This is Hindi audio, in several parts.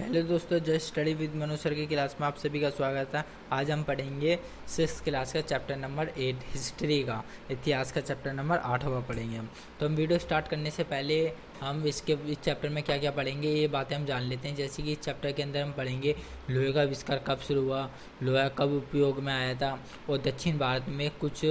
हेलो दोस्तों, just study with Manoj sir की क्लास में आप सभी का स्वागत है। आज हम पढ़ेंगे 6th क्लास का चैप्टर नंबर 8 हिस्ट्री का, इतिहास का चैप्टर नंबर 8वां पढ़ेंगे हम। तो हम वीडियो स्टार्ट करने से पहले हम इस चैप्टर में क्या क्या पढ़ेंगे ये बातें हम जान लेते हैं। जैसे कि इस चैप्टर के अंदर हम पढ़ेंगे लोहे का आविष्कार कब शुरू हुआ, लोहा कब उपयोग में आया था, और दक्षिण भारत में कुछ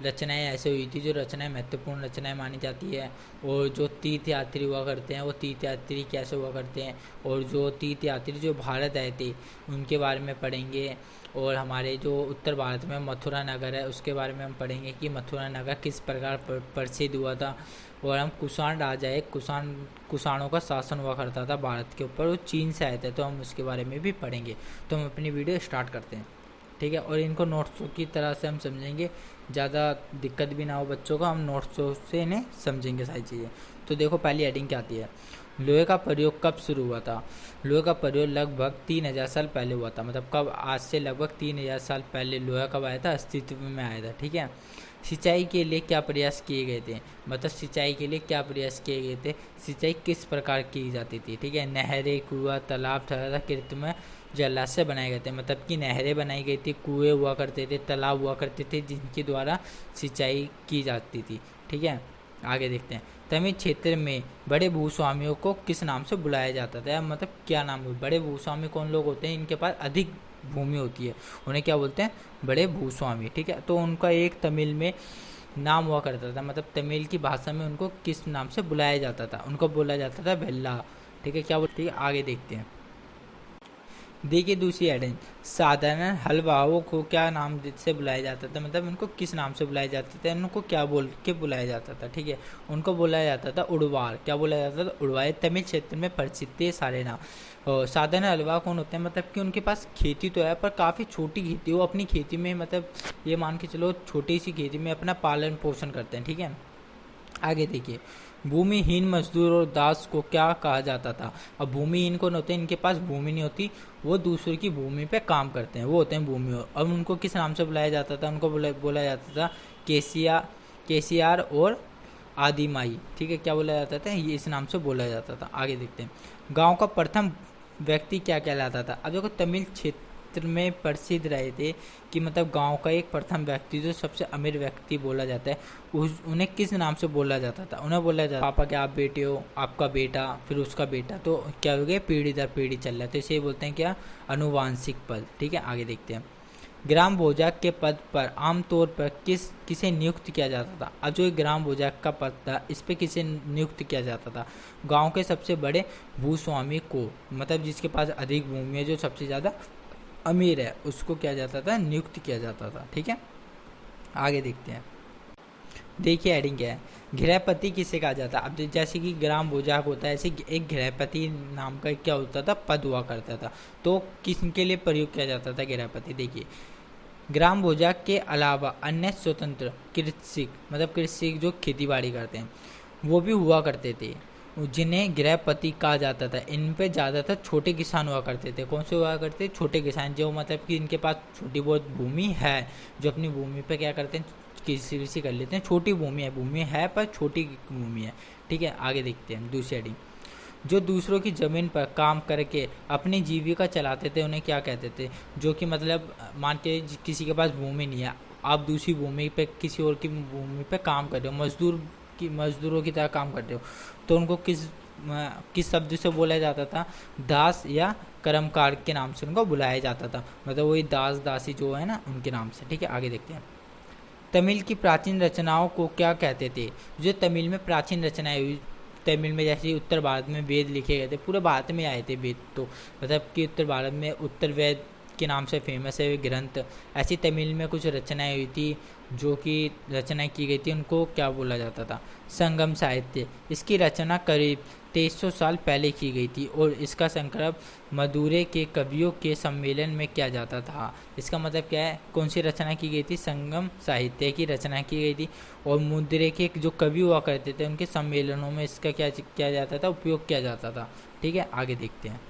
रचनाएं ऐसे हुई थी जो रचनाएं महत्वपूर्ण रचनाएं मानी जाती है। और जो तीर्थ यात्री हुआ करते हैं वो तीर्थ यात्री कैसे हुआ करते हैं, और जो तीर्थ यात्री जो भारत आए थे उनके बारे में पढ़ेंगे। और हमारे जो उत्तर भारत में मथुरा नगर है उसके बारे में हम पढ़ेंगे कि मथुरा नगर किस प्रकार प्रसिद्ध हुआ था। और हम कुषाण राजा है, कुषाणों का शासन हुआ करता था भारत के ऊपर, वो चीन से आए थे, तो हम उसके बारे में भी पढ़ेंगे। तो हम अपनी वीडियो स्टार्ट करते हैं, ठीक है। और इनको नोट्सों की तरह से हम समझेंगे, ज़्यादा दिक्कत भी ना हो बच्चों को, हम नोट्सों से इन्हें समझेंगे सारी चीज़ें। तो देखो पहली हेडिंग क्या आती है, लोहे का प्रयोग कब शुरू हुआ था। लोहे का प्रयोग लगभग 3000 साल पहले हुआ था। मतलब कब, आज से लगभग 3000 साल पहले लोहा कब आया था, अस्तित्व में आया था, ठीक है। सिंचाई के लिए क्या प्रयास किए गए थे, मतलब सिंचाई के लिए क्या प्रयास किए गए थे, सिंचाई किस प्रकार की जाती थी, ठीक है। नहरें, कुआं, तालाब तथा कृत्रिम जलाशय बनाए गए थे। मतलब कि नहरें बनाई गई थी, कुएं हुआ करते थे, तालाब हुआ करते थे जिनके द्वारा सिंचाई की जाती थी, ठीक है। आगे देखते हैं, तमिल क्षेत्र में बड़े भूस्वामियों को किस नाम से बुलाया जाता था, मतलब क्या नाम है। बड़े भूस्वामी कौन लोग होते हैं, इनके पास अधिक भूमि होती है, उन्हें क्या बोलते हैं, बड़े भूस्वामी, ठीक है। तो उनका एक तमिल में नाम हुआ करता था, मतलब तमिल की भाषा में उनको किस नाम से बुलाया जाता था, उनको बोला जाता था वेल्ला, ठीक है। क्या बोलते हैं, आगे देखते हैं। देखिए दूसरी हेडिंग, साधारण हलवाओं को क्या नाम से बुलाया जाता था, मतलब उनको किस नाम से बुलाया जाता था, उनको क्या बोल के बुलाया जाता था, ठीक है। उनको बोला जाता था उड़वार, क्या बोला जाता था, उड़वार। तमिल क्षेत्र में प्रसिद्ध थे सारे नाम। और साधारण हलवा कौन होते हैं, मतलब कि उनके पास खेती तो है पर काफ़ी छोटी खेती, वो अपनी खेती में, मतलब ये मान के चलो छोटी सी खेती में अपना पालन पोषण करते हैं, ठीक है। आगे देखिए, भूमिहीन मजदूर और दास को क्या कहा जाता था। अब भूमिहीन कौन होते हैं, इनके पास भूमि नहीं होती, वो दूसरे की भूमि पे काम करते हैं, वो होते हैं भूमि। अब उनको किस नाम से बुलाया जाता था, उनको बोला जाता था केसियार और आदिमाई, ठीक है। क्या बोला जाता था, ये इस नाम से बोला जाता था। आगे देखते हैं, गांव का प्रथम व्यक्ति क्या कहलाता था। अब देखो तमिल क्षेत्र में प्रसिद्ध रहे थे कि मतलब गांव का एक प्रथम व्यक्ति जो सबसे अमीर व्यक्ति बोला जाता है, उन्हें किस नाम से बोला जाता था, उन्हें बोला जाता पापा के आप बेटे हो, आपका बेटा, फिर उसका बेटा, तो क्या हो गया, पीढ़ी दर पीढ़ी चल रहा है, तो इसे बोलते हैं क्या, अनुवांशिक पद, ठीक है। आगे देखते हैं, ग्राम भोजक के पद पर आमतौर पर किसे नियुक्त किया जाता था। अब जो ग्राम भोजक का पद था इस पे किसे नियुक्त किया जाता था, गांव के सबसे बड़े भूस्वामी को, मतलब जिसके पास अधिक भूमि है, जो सबसे ज़्यादा अमीर है, उसको क्या जाता था, नियुक्त किया जाता था, ठीक है। आगे देखते हैं, देखिए हेडिंग क्या है, गृहपति किसे कहा जाता है। अब जैसे कि ग्राम भोजक होता है, ऐसे एक गृहपति नाम का क्या होता था, पद हुआ करता था। तो किसके लिए प्रयोग किया जाता था गृहपति, देखिए, ग्राम भोजक के अलावा अन्य स्वतंत्र कृषिक, मतलब कृषिक जो खेती बाड़ी करते हैं वो भी हुआ करते थे, जिन्हें गृहपति कहा जाता था। इन पे ज़्यादातर छोटे किसान हुआ करते थे। कौन से हुआ करते, छोटे किसान, जो मतलब कि इनके पास छोटी बहुत भूमि है, जो अपनी भूमि पे क्या करते हैं, कृषि कर लेते हैं, छोटी भूमि है पर छोटी भूमि है, ठीक है। आगे देखते हैं दूसरी हेडिंग, जो दूसरों की ज़मीन पर काम करके अपनी जीविका चलाते थे उन्हें क्या कहते थे। जो कि मतलब मान के किसी के पास भूमि नहीं है, आप दूसरी भूमि पे किसी और की भूमि पे काम कर रहे हो, मजदूरों की तरह काम करते हो, तो उनको किस शब्द से बोला जाता था, दास या कर्मकार के नाम से उनको बुलाया जाता था। मतलब वही दास दासी जो है ना, उनके नाम से, ठीक है। आगे देखते हैं, तमिल की प्राचीन रचनाओं को क्या कहते थे। जो तमिल में प्राचीन रचनाएं हुई, तमिल में जैसे उत्तर भारत में वेद लिखे गए थे, पूरे भारत में आए थे वेद, तो मतलब कि उत्तर भारत में उत्तर वेद के नाम से फेमस है ग्रंथ। ऐसी तमिल में कुछ रचनाएं हुई थी, जो कि रचनाएं की गई थी, उनको क्या बोला जाता था, संगम साहित्य। इसकी रचना करीब 2300 साल पहले की गई थी और इसका संकल्प मदुरै के कवियों के सम्मेलन में किया जाता था। इसका मतलब क्या है, कौन सी रचना की गई थी, संगम साहित्य की रचना की गई थी, और मदुरै के जो कवि हुआ करते थे उनके सम्मेलनों में इसका क्या किया जाता था, उपयोग किया जाता था, ठीक है। आगे देखते हैं,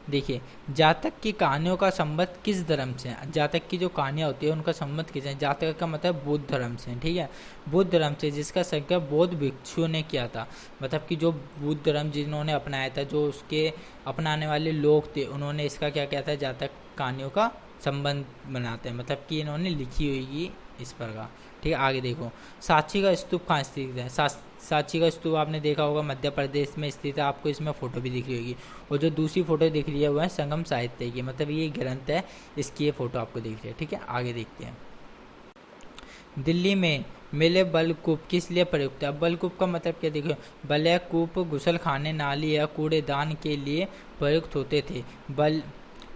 देखिए, जातक की कहानियों का संबंध किस धर्म से है? जातक की जो कहानियाँ होती है उनका संबंध किस है? जातक का मतलब बुद्ध धर्म से, ठीक है, बुद्ध धर्म से, जिसका संकल्प बौद्ध भिक्षुओं ने किया था। मतलब कि जो बुद्ध धर्म जिन्होंने अपनाया था, जो उसके अपनाने वाले लोग थे, उन्होंने इसका क्या किया था, जातक कहानियों का संबंध बनाते हैं, मतलब कि इन्होंने लिखी हुई इस प्रकार। ठीक है, आगे देखो, सांची का स्तूप कहाँ स्थित है? सांची का स्तूप आपने देखा होगा मध्य प्रदेश में स्थित है, आपको इसमें फोटो भी दिख रही होगी। और जो दूसरी फोटो दिख रही है वो है संगम साहित्य की, मतलब ये ग्रंथ है, इसकी ये फोटो आपको दिख रही है। ठीक है, आगे देखते हैं। दिल्ली में मिले बलकूप किस लिए प्रयुक्त है? बलकूप का मतलब क्या, देखो, बलकूप गुसल खाने, नाली या कूड़ेदान के लिए प्रयुक्त होते थे।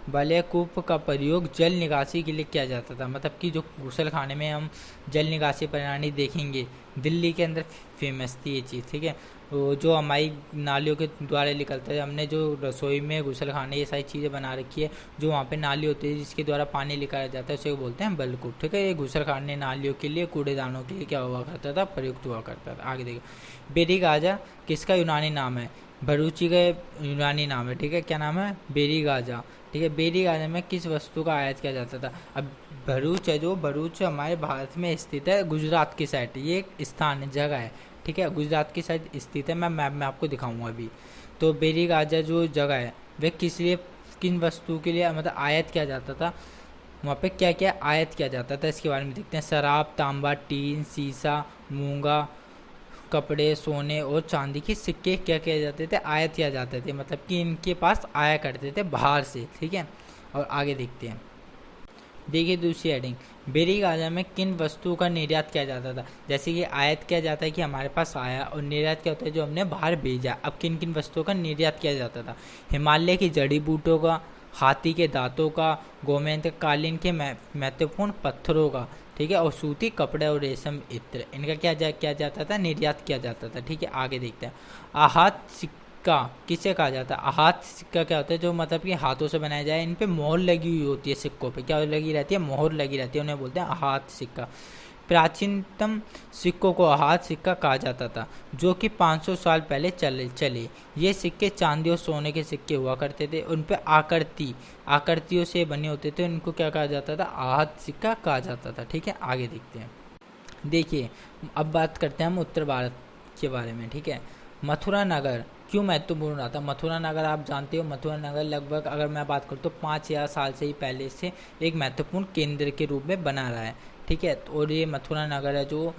बलकूप का प्रयोग जल निकासी के लिए किया जाता था, मतलब कि जो गुसल खाने में हम जल निकासी प्रणाली देखेंगे, दिल्ली के अंदर फेमस थी ये चीज़। ठीक है, वो जो हमारी नालियों के द्वारा निकलता है, हमने जो रसोई में गुसल खाने ये सारी चीज़ें बना रखी है, जो वहाँ पे नाली होती है जिसके द्वारा पानी निकाला जाता है, उसे बोलते हैं बलकूप। ठीक है, ये गुसल खाने नालियों के लिए, कूड़ेदानों के लिए क्या हुआ करता था, प्रयुक्त हुआ करता था। आगे देखो, बेरी गाजा किसका यूनानी नाम है? भरूची का यूनानी नाम है। ठीक है, क्या नाम है? बेरी गाजा। ठीक है, बेरी गाजा में किस वस्तु का आयात किया जाता था? अब भरूच है, जो भरूच हमारे भारत में स्थित है, गुजरात की साइड, ये एक स्थान है, जगह है। ठीक है, गुजरात की साइड स्थित है, मैं मैप में आपको दिखाऊंगा अभी। तो बेरी गाजा जो जगह है वह किस लिए, किन वस्तु के लिए मतलब आयात किया जाता था, वहाँ पे क्या क्या आयात किया जाता था, इसके बारे में देखते हैं। शराब, तांबा, टीन, शीशा, मूंगा, कपड़े, सोने और चांदी के सिक्के क्या किए जाते थे, आयात किया जाते थे, मतलब कि इनके पास आया करते थे बाहर से। ठीक है, और आगे देखते हैं। देखिए दूसरी हेडिंग, बेरी गाजा में किन वस्तुओं का निर्यात किया जाता था? जैसे कि आयात किया जाता है कि हमारे पास आया, और निर्यात क्या होता है, जो हमने बाहर भेजा। अब किन किन वस्तुओं का निर्यात किया जाता था? हिमालय की जड़ी बूटियों का, हाथी के दांतों का, गोमेंत कालीन के महत्वपूर्ण पत्थरों का, ठीक है, और सूती कपड़े और रेशम इत्र, इनका किया जाता था, निर्यात किया जाता था। ठीक है, आगे देखते हैं। आहत सिक्का किसे कहा जाता है? आहत सिक्का क्या होता है, जो मतलब कि हाथों से बनाया जाए, इन पे मोहर लगी हुई होती है, सिक्कों पे क्या लगी रहती है, मोहर लगी रहती है, उन्हें बोलते हैं आहत सिक्का। प्राचीनतम सिक्कों को आहत सिक्का कहा जाता था, जो कि 500 साल पहले चले। ये सिक्के चांदी और सोने के सिक्के हुआ करते थे, उन पे आकृतियों से बने होते थे, उनको क्या कहा जाता था, आहत सिक्का कहा जाता था। ठीक है, आगे देखते हैं। देखिए, अब बात करते हैं हम उत्तर भारत के बारे में। ठीक है, मथुरा नगर क्यों महत्वपूर्ण रहा था? मथुरा नगर आप जानते हो, मथुरा नगर लगभग अगर मैं बात करूँ तो 5000 साल से ही पहले से एक महत्वपूर्ण केंद्र के रूप में बना रहा है। ठीक है, और ये मथुरा नगर है जो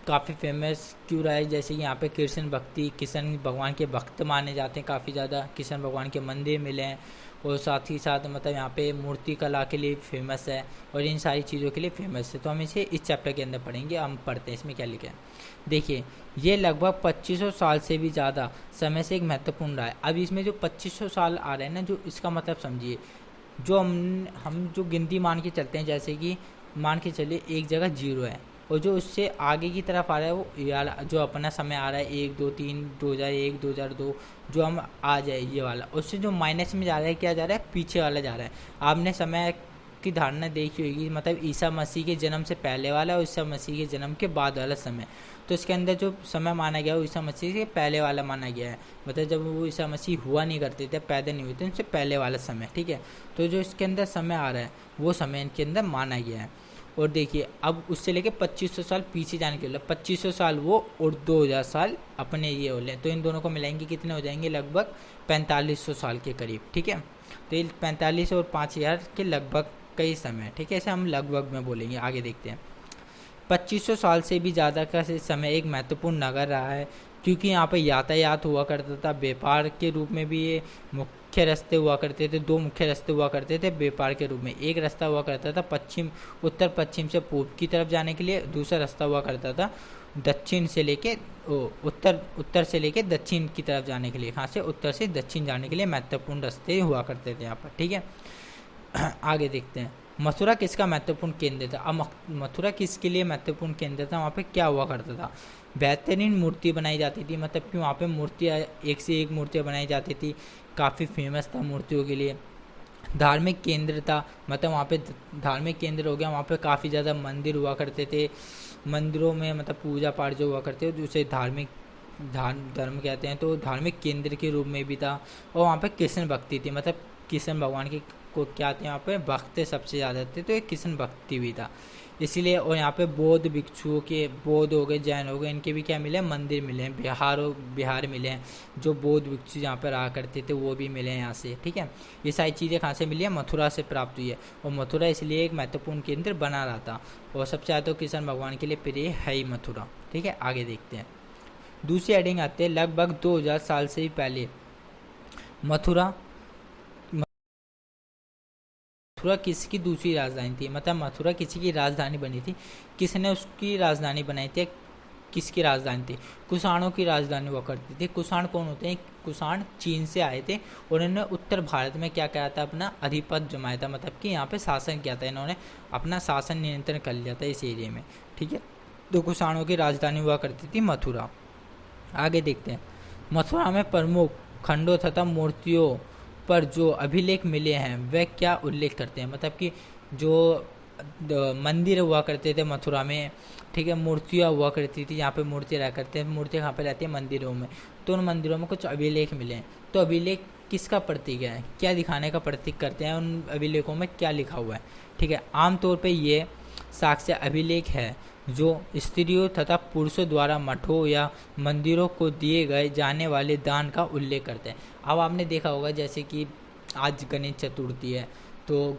काफ़ी फेमस क्यों रहा है, जैसे कि यहाँ पे कृष्ण भगवान के भक्त माने जाते हैं, काफ़ी ज़्यादा कृष्ण भगवान के मंदिर मिले हैं, और साथ ही साथ मतलब यहाँ पे मूर्ति कला के लिए फेमस है, और इन सारी चीज़ों के लिए फेमस है। तो हम इसे इस चैप्टर के अंदर पढ़ेंगे, हम पढ़ते हैं इसमें क्या लिखा है। देखिए, ये लगभग 2500 साल से भी ज़्यादा समय से एक महत्वपूर्ण रहा है। अब इसमें जो 2500 साल आ रहे हैं ना, जो इसका मतलब समझिए, जो हम जो गिनती मान के चलते हैं, जैसे कि मान के चलिए एक जगह 0 है, और जो उससे आगे की तरफ आ रहा है वो यार जो अपना समय आ रहा है 1 2 3 2001 2002, जो हम आ जाए ये वाला, उससे जो माइनस में जा रहा है, क्या जा रहा है, पीछे वाला जा रहा है। आपने समय की धारणा देखी होगी, मतलब ईसा मसीह के जन्म से पहले वाला और ईसा मसीह के जन्म के बाद वाला समय। तो इसके अंदर जो समय माना गया वो ईसा मसीह के पहले वाला माना गया है, मतलब जब वो ईसा मसीह हुआ नहीं करते थे, पैदा नहीं हुए थे, उनसे पहले वाला समय। ठीक है, तो जो इसके अंदर समय आ रहा है वो समय इनके अंदर माना गया है। और देखिए, अब उससे लेके 2500 साल पीछे जाने के लिए 2500 साल वो और 2000 साल अपने ये हो लें, तो इन दोनों को मिलाएंगे कितने हो जाएंगे, लगभग 4500 साल के करीब। ठीक है, तो ये 45 और 5000 के लगभग कई समय। ठीक है, ऐसे हम लगभग में बोलेंगे। आगे देखते हैं। 2500 साल से भी ज़्यादा का समय एक महत्वपूर्ण नगर रहा है, क्योंकि यहाँ पर यातायात हुआ करता था, व्यापार के रूप में भी ये मुख्य रास्ते हुआ करते थे। 2 मुख्य रास्ते हुआ करते थे व्यापार के रूप में। एक रास्ता हुआ करता था उत्तर पश्चिम से पूर्व की तरफ जाने के लिए, दूसरा रास्ता हुआ करता था दक्षिण से लेके उत्तर से लेके दक्षिण की तरफ जाने के लिए। यहाँ से उत्तर से दक्षिण जाने के लिए महत्वपूर्ण रास्ते हुआ करते थे यहाँ पर। ठीक है, आगे देखते हैं। मथुरा किसका महत्वपूर्ण केंद्र था? अब मथुरा किसके लिए महत्वपूर्ण केंद्र था? वहाँ पे क्या हुआ करता था? बेहतरीन मूर्ति बनाई जाती थी, मतलब कि वहाँ पे मूर्तियाँ एक से एक मूर्तियाँ बनाई जाती थी, काफ़ी फेमस था मूर्तियों के लिए। धार्मिक केंद्र था, मतलब वहाँ पे धार्मिक केंद्र हो गया, वहाँ पे काफ़ी ज़्यादा मंदिर हुआ करते थे, मंदिरों में मतलब पूजा पाठ जो हुआ करते थे उसे धार्मिक धर्म कहते हैं, तो धार्मिक केंद्र के रूप में भी था। और वहाँ पे कृष्ण भक्ति थी, मतलब कृष्ण भगवान की को क्या थे यहाँ पे भक्त सबसे ज़्यादा थे, तो एक कृष्ण भक्ति भी था इसलिए। और यहाँ पे बौद्ध भिक्षुओं के, बौद्ध हो गए, जैन हो गए, इनके भी क्या मिले, मंदिर मिले हैं। बिहार मिले हैं, जो बौद्ध भिक्षु यहाँ पर रहा करते थे वो भी मिले हैं यहाँ से, ठीक है। ये सारी चीज़ें कहाँ से मिली है, मथुरा से प्राप्त हुई है। और मथुरा इसलिए एक महत्वपूर्ण केंद्र बना रहा था, और सबसे ज़्यादा तो कृष्ण भगवान के लिए प्रिय है ही मथुरा, ठीक है। आगे देखते हैं, दूसरी हेडिंग आते हैं, लगभग 2000 साल से ही पहले मथुरा किसकी दूसरी राजधानी थी, मतलब मथुरा किसी की राजधानी बनी थी, किसने उसकी राजधानी बनाई थी, किसकी राजधानी थी, कुषाणों की राजधानी हुआ करती थी। कुषाण कौन होते हैं, कुषाण चीन से आए थे और इन्होंने उत्तर भारत में क्या किया था, अपना अधिपत्य जमाया था, मतलब कि यहाँ पे शासन किया था, इन्होंने अपना शासन नियंत्रण कर लिया था इस एरिया में, ठीक है। तो कुषाणों की राजधानी हुआ करती थी मथुरा। आगे देखते हैं, मथुरा में प्रमुख खंडों तथा मूर्तियों पर जो अभिलेख मिले हैं वह क्या उल्लेख करते हैं, मतलब कि जो मंदिर हुआ करते थे मथुरा में, ठीक है, मूर्तियाँ हुआ करती थी, यहाँ पे मूर्ति रहा करते हैं, मूर्तियाँ कहाँ पे रहती है, मंदिरों में। तो उन मंदिरों में कुछ अभिलेख मिले हैं, तो अभिलेख किसका प्रतीक है, क्या दिखाने का प्रतीक करते हैं, उन अभिलेखों में क्या लिखा हुआ है, ठीक है। आमतौर पर ये साक्ष्य अभिलेख है जो स्त्रियों तथा पुरुषों द्वारा मठों या मंदिरों को दिए गए जाने वाले दान का उल्लेख करते हैं। अब आपने देखा होगा जैसे कि आज गणेश चतुर्थी है, तो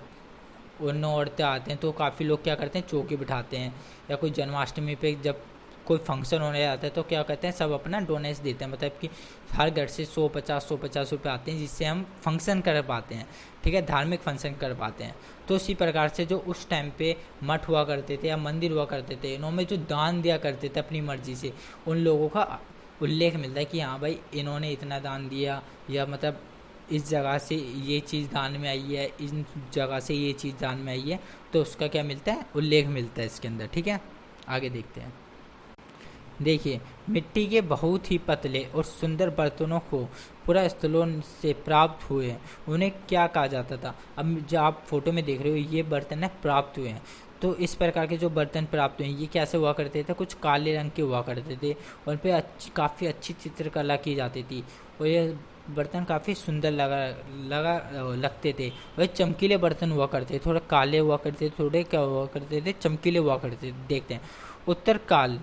उन औरतें आते हैं तो काफ़ी लोग क्या करते हैं, चौकी बिठाते हैं, या कोई जन्माष्टमी पे जब कोई फंक्शन होने जाता है तो क्या करते हैं, सब अपना डोनेशन देते हैं, मतलब कि हर घर से 150 रुपये आते हैं, जिससे हम फंक्शन कर पाते हैं, ठीक है, धार्मिक फंक्शन कर पाते हैं। तो इसी प्रकार से जो उस टाइम पे मठ हुआ करते थे या मंदिर हुआ करते थे, इन्होंने जो दान दिया करते थे अपनी मर्जी से, उन लोगों का उल्लेख मिलता है कि हाँ भाई इन्होंने इतना दान दिया, या मतलब इस जगह से ये चीज़ दान में आई है, इस जगह से ये चीज़ दान में आई है, तो उसका क्या मिलता है, उल्लेख मिलता है इसके अंदर, ठीक है। आगे देखते हैं, देखिए, मिट्टी के बहुत ही पतले और सुंदर बर्तनों को पूरा स्थलों से प्राप्त हुए, उन्हें क्या कहा जाता था। अब जो आप फोटो में देख रहे हो ये बर्तन है प्राप्त हुए हैं, तो इस प्रकार के जो बर्तन प्राप्त हुए हैं ये कैसे हुआ करते थे, कुछ काले रंग के हुआ करते थे, और उन पर काफ़ी अच्छी चित्रकला की जाती थी, और ये बर्तन काफ़ी सुंदर लगते थे। वह चमकीले बर्तन हुआ करते, थोड़े काले हुआ करते, थोड़े क्या हुआ करते थे, चमकीले हुआ करते थे। देखते हैं, उत्तर काल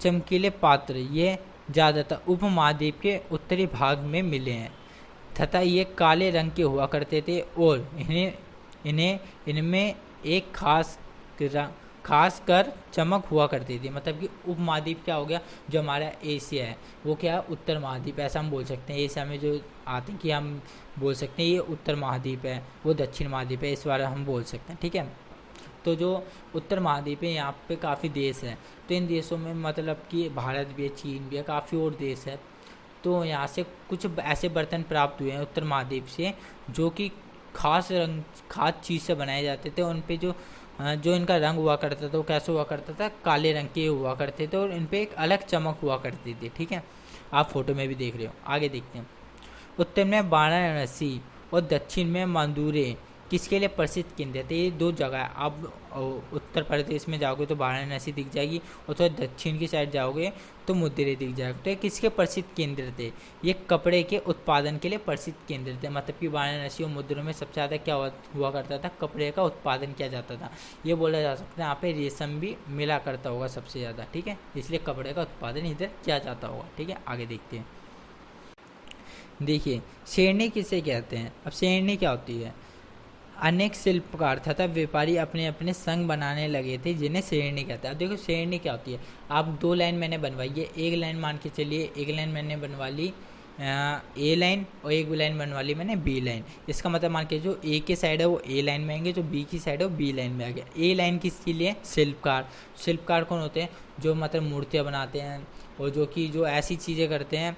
चमकीले पात्र ये ज़्यादातर उपमहाद्वीप के उत्तरी भाग में मिले हैं तथा ये काले रंग के हुआ करते थे, और इनमें एक खास कर चमक हुआ करती थी। मतलब कि उपमहाद्वीप क्या हो गया, जो हमारा एशिया है वो क्या है, उत्तर महाद्वीप, ऐसा हम बोल सकते हैं। एशिया में जो आते हैं कि हम बोल सकते हैं ये उत्तर महाद्वीप है, वो दक्षिण महाद्वीप है, इस बारे हम बोल सकते हैं, ठीक है। तो जो उत्तर महाद्वीप है यहाँ पे काफ़ी देश हैं, तो इन देशों में मतलब कि भारत भी है, चीन भी है, काफ़ी और देश है। तो यहाँ से कुछ ऐसे बर्तन प्राप्त हुए हैं उत्तर महाद्वीप से जो कि खास चीज़ से बनाए जाते थे। उन पे जो इनका रंग हुआ करता था वो कैसे हुआ करता था, काले रंग के हुआ करते थे, और इन पे एक अलग चमक हुआ करती थी, ठीक है। आप फोटो में भी देख रहे हो। आगे देखते हैं, उत्तर में वाराणसी और दक्षिण में मंदुरे किसके लिए प्रसिद्ध केंद्र थे। ये दो जगह है, आप उत्तर प्रदेश में जाओगे तो वाराणसी दिख जाएगी, और तो दक्षिण की साइड जाओगे तो मदुरै दिख जाएगा। तो ये किसके प्रसिद्ध केंद्र थे, ये कपड़े के उत्पादन के लिए प्रसिद्ध केंद्र थे। मतलब कि वाराणसी और मदुरै में सबसे ज़्यादा क्या हुआ करता था, कपड़े का उत्पादन किया जाता था। ये बोला जा सकता है यहाँ पे रेशम भी मिला करता होगा सबसे ज़्यादा, ठीक है, इसलिए कपड़े का उत्पादन इधर किया जाता होगा, ठीक है। आगे देखते हैं, देखिए शेरनी किसे कहते हैं। अब शेरनी क्या होती है, अनेक शिल्पकार तथा व्यापारी अपने अपने संग बनाने लगे थे जिन्हें शेरनी कहते हैं। अब देखो शेरनी क्या होती है, आप दो लाइन मैंने बनवाई है, एक लाइन मान के चलिए, एक लाइन मैंने बनवा ली ए लाइन, और एक लाइन बनवा ली मैंने बी लाइन। इसका मतलब मान के जो ए की साइड है वो ए लाइन में आएंगे, जो बी की साइड है वो बी लाइन में आ गया। ए लाइन किसके लिए, शिल्पकार। शिल्पकार कौन होते हैं, जो मतलब मूर्तियाँ बनाते हैं, और जो ऐसी चीज़ें करते हैं,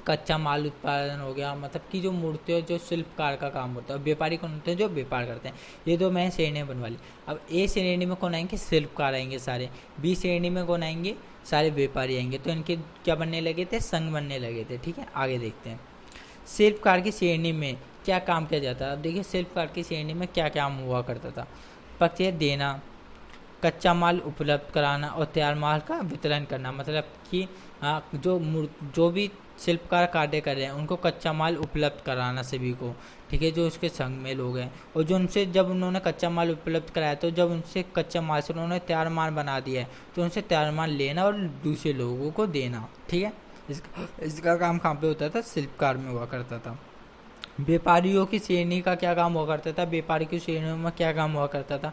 कच्चा माल उत्पादन हो गया, मतलब कि जो मूर्तियों, जो शिल्पकार का काम होता है। व्यापारी कौन होते हैं, जो व्यापार करते हैं। ये दो मैं श्रेणियाँ बनवा ली। अब ए श्रेणी में कौन आएंगे, शिल्पकार आएंगे सारे। बी श्रेणी में कौन आएंगे, सारे व्यापारी आएंगे। तो इनके क्या बनने लगे थे, संघ बनने लगे थे, ठीक है। आगे देखते हैं, शिल्पकार की श्रेणी में क्या काम किया जाता है। अब देखिए शिल्पकार की श्रेणी में क्या काम हुआ करता था, पक्ष देना, कच्चा माल उपलब्ध कराना और तैयार माल का वितरण करना। मतलब कि जो भी शिल्पकार कार्य कर रहे हैं उनको कच्चा माल उपलब्ध कराना सभी को, ठीक है, जो उसके संग में लोग हैं। और जो उनसे जब उन्होंने कच्चा माल उपलब्ध कराया तो जब उनसे कच्चा माल से उन्होंने तैयार माल बना दिया है तो उनसे तैयार माल लेना और दूसरे लोगों को देना, ठीक है। इसका काम कहाँ पे होता था? शिल्पकार में हुआ करता था। व्यापारियों की श्रेणी का क्या काम हुआ करता था? व्यापारी की श्रेणियों में क्या काम हुआ करता था?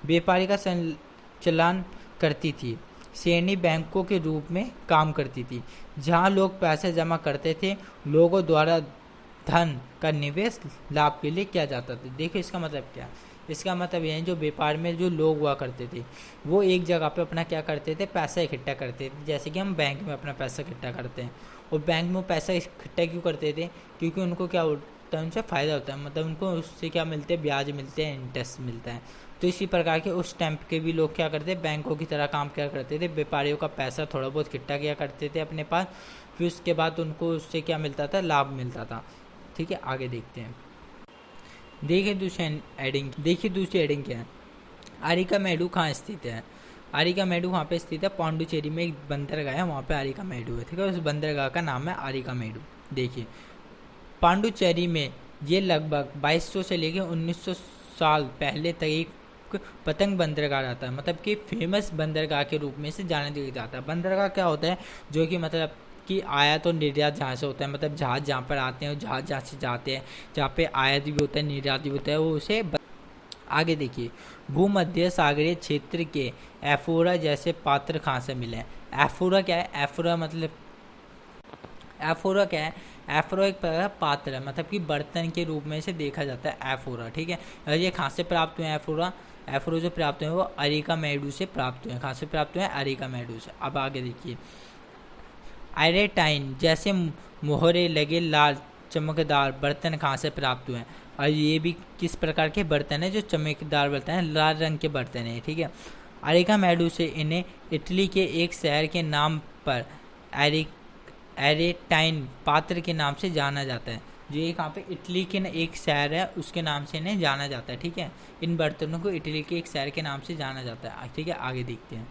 व्यापारी का संचालन करती थी। श्रेणी बैंकों के रूप में काम करती थी, जहां लोग पैसे जमा करते थे, लोगों द्वारा धन का निवेश लाभ के लिए किया जाता था। देखिए इसका मतलब क्या है? इसका मतलब यह है जो व्यापार में जो लोग हुआ करते थे वो एक जगह पे अपना क्या करते थे? पैसा इकट्ठा करते थे, जैसे कि हम बैंक में अपना पैसा इकट्ठा करते हैं। और बैंक में पैसा इकट्ठा क्यों करते थे? क्योंकि उनको क्या होता है? उनसे फ़ायदा होता है, मतलब उनको उससे क्या मिलते हैं? ब्याज मिलते हैं, इंटरेस्ट मिलता है। तो इसी प्रकार के उस टाइम के भी लोग क्या करते? बैंकों की तरह काम क्या करते थे? व्यापारियों का पैसा थोड़ा बहुत इकट्ठा किया करते थे अपने पास, फिर उसके बाद उनको उससे क्या मिलता था? लाभ मिलता था, ठीक है। आगे देखते हैं। देखिए दूसरी एडिंग क्या है? अरिकामेडु कहाँ स्थित है? अरिकामेडु वहाँ पे स्थित है, पांडुचेरी में एक बंदरगाह है, वहाँ पे अरिकामेडु है, ठीक है। उस बंदरगाह का नाम है अरिकामेडु। देखिए पांडुचेरी में ये लगभग 2200 से लेकर 1900 साल पहले तक एक पतंग बंदरगाह रहता है, मतलब कि फेमस बंदरगाह के रूप में से जाना जाता है। बंदरगाह क्या होता है? जो कि मतलब कि आयात और निर्यात जहाँ से होता है, मतलब जहाज जहाँ पर आते हैं और जहाज जहाँ से जाते हैं, जहाँ पे आयात भी होता है निर्यात भी होता है, वो उसे आगे देखिए। भूमध्य सागरीय क्षेत्र के एफोरा जैसे पात्र कहाँ से मिले हैं? एफोरा क्या है? एफोरा क्या है? एफोरा एक प्रकार का पात्र है, मतलब कि बर्तन के रूप में से देखा जाता है एफोरा, ठीक है। और ये कहाँ से प्राप्त हुए? एफोरा जो प्राप्त हुए वो अरिकामेडु से प्राप्त हुए। कहाँ से प्राप्त हुए? अरिकामेडु से। अब आगे देखिए। आयरेटाइन जैसे मोहरे लगे लाल चमकदार बर्तन कहाँ से प्राप्त हुए हैं? और ये भी किस प्रकार के बर्तन है? जो चमकदार बर्तन है, लाल रंग के बर्तन है, ठीक है। अरिकामेडु से इन्हें इटली के एक शहर के नाम पर एरेटाइन पात्र के नाम से जाना जाता है। जो ये कहाँ पे? इटली के एक शहर है उसके नाम से इन्हें जाना जाता है, ठीक है। इन बर्तनों को इटली के एक शहर के नाम से जाना जाता है, ठीक है। आगे देखते हैं।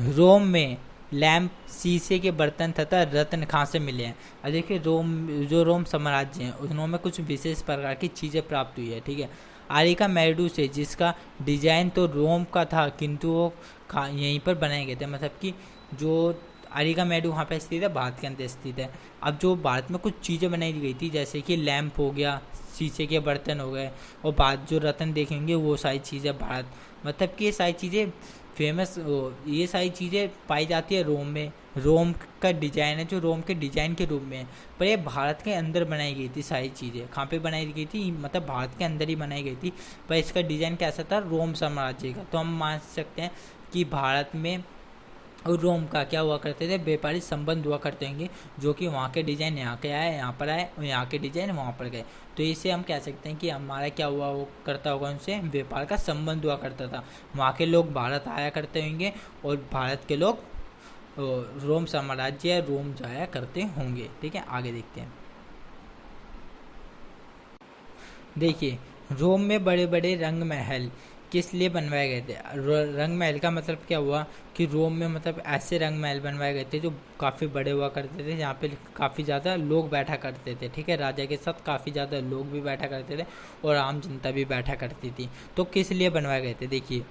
रोम में लैम्प, शीशे के बर्तन तथा रत्न कहाँ से मिले हैं? और देखिए रोम साम्राज्य है उन्होंने कुछ विशेष प्रकार की चीज़ें प्राप्त हुई है, ठीक है। अरिकामेडु से, जिसका डिजाइन तो रोम का था किंतु वो यहीं पर बनाए गए थे, मतलब कि जो अरिकामेडु वहाँ पर स्थित है, भारत के अंदर स्थित है। अब जो भारत में कुछ चीज़ें बनाई गई थी, जैसे कि लैम्प हो गया, शीशे के बर्तन हो गए, और बाद जो रत्न देखेंगे वो सारी चीज़ें भारत, मतलब कि ये सारी चीज़ें फेमस, ये सारी चीज़ें पाई जाती है रोम में। रोम का डिज़ाइन है जो रोम के डिज़ाइन के रूप में है, पर ये भारत के अंदर बनाई गई थी सारी चीज़ें। कहाँ पे बनाई गई थी? मतलब भारत के अंदर ही बनाई गई थी, पर इसका डिज़ाइन कैसा था? रोम साम्राज्य का। तो हम मान सकते हैं कि भारत में और रोम का क्या हुआ करते थे? व्यापारिक संबंध हुआ करते होंगे, जो कि वहाँ के डिज़ाइन यहाँ के आए, यहाँ पर आए, और यहाँ के डिज़ाइन वहाँ पर गए। तो इसे हम कह सकते हैं कि हमारा क्या हुआ वो करता होगा, उनसे व्यापार का संबंध हुआ करता था। वहाँ के लोग भारत आया करते होंगे और भारत के लोग रोम साम्राज्य या रोम जाया करते होंगे, ठीक है। आगे देखते हैं। देखिए रोम में बड़े बड़े रंग महल किस लिए बनवाए गए थे? रंग महल का मतलब क्या हुआ कि रोम में मतलब ऐसे रंग महल बनवाए गए थे जो काफ़ी बड़े हुआ करते थे, जहाँ पे काफ़ी ज़्यादा लोग बैठा करते थे, ठीक है। राजा के साथ काफ़ी ज़्यादा लोग भी बैठा करते थे और आम जनता भी बैठा करती थी। तो किस लिए बनवाए गए थे? देखिए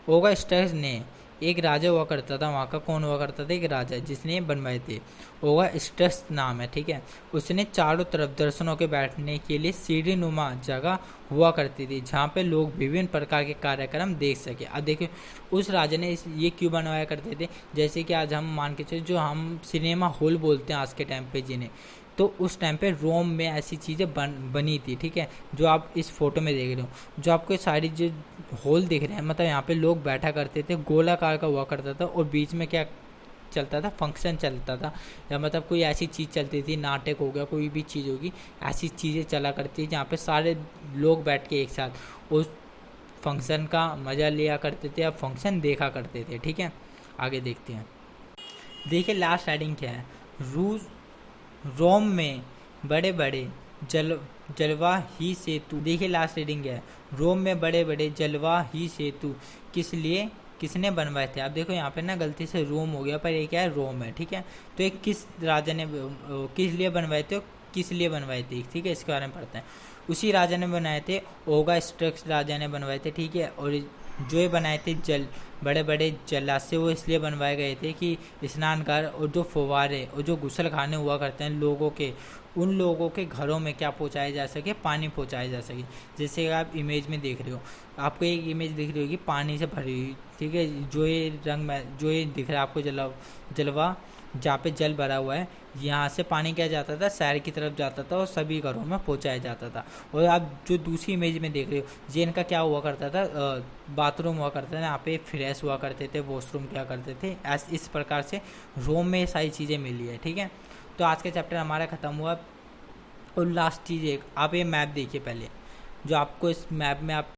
ऑगस्टस ने, एक राजा हुआ करता था वहाँ का, कौन हुआ करता था? एक राजा जिसने बनवाए थे, ऑगस्टस नाम है, ठीक है। उसने चारों तरफ दर्शनों के बैठने के लिए सीढ़ी नुमा जगह हुआ करती थी, जहाँ पे लोग विभिन्न प्रकार के कार्यक्रम देख सके। अब देखिए उस राजा ने ये क्यों बनवाया करते थे? जैसे कि आज हम मान के चले, जो हम सिनेमा हॉल बोलते हैं आज के टाइम पे जिन्हें, तो उस टाइम पे रोम में ऐसी चीज़ें बनी थी, ठीक है। जो आप इस फोटो में देख रहे हो, जो आपको सारी जो हॉल दिख रहे हैं, मतलब यहाँ पे लोग बैठा करते थे, गोलाकार का हुआ करता था, और बीच में क्या चलता था? फंक्शन चलता था, या मतलब कोई ऐसी चीज़ चलती थी, नाटक हो गया, कोई भी चीज़ होगी, ऐसी चीज़ें चला करती थी जहाँ पे सारे लोग बैठ के एक साथ उस फंक्शन का मज़ा लिया करते थे या फंक्शन देखा करते थे, ठीक है। आगे देखते हैं। देखिए लास्ट हेडिंग क्या है? रोम में बड़े बड़े जलवाही सेतु। देखिए लास्ट रीडिंग है, रोम में बड़े बड़े जलवाही सेतु किसने बनवाए थे। आप देखो यहाँ पे ना गलती से रोम हो गया, पर ये क्या है, रोम है, ठीक है। तो ये किस राजा ने किस लिए बनवाए थे, किस लिए बनवाए थे, ठीक है, इसके बारे में पढ़ते हैं। उसी राजा ने बनाए थे, ऑगस्टस राजा ने बनवाए थे, ठीक है। और जो ये बनाए थे बड़े बड़े जलाशय वो इसलिए बनवाए गए थे कि स्नान घर और जो फव्वारे और जो गुसल खाने हुआ करते हैं लोगों के, उन लोगों के घरों में क्या पहुंचाया जा सके, पानी पहुंचाया जा सके। जैसे आप इमेज में देख रहे हो, आपको एक इमेज दिख रही होगी पानी से भरी हुई, ठीक है। जो ये रंग में जो ये दिख रहा है आपको जलवा जहाँ पे जल भरा हुआ है, यहाँ से पानी क्या जाता था, शहर की तरफ जाता था और सभी घरों में पहुँचाया जाता था। और आप जो दूसरी इमेज में देख रहे हो, ये इनका क्या हुआ करता था, बाथरूम हुआ करता था, यहाँ पे फ्रेश हुआ करते थे, वॉशरूम क्या करते थे। इस प्रकार से रोम में सारी चीज़ें मिली है, ठीक है। तो आज का चैप्टर हमारा ख़त्म हुआ। और लास्ट चीज़ एक, आप ये मैप देखिए पहले, जो आपको इस मैप में आप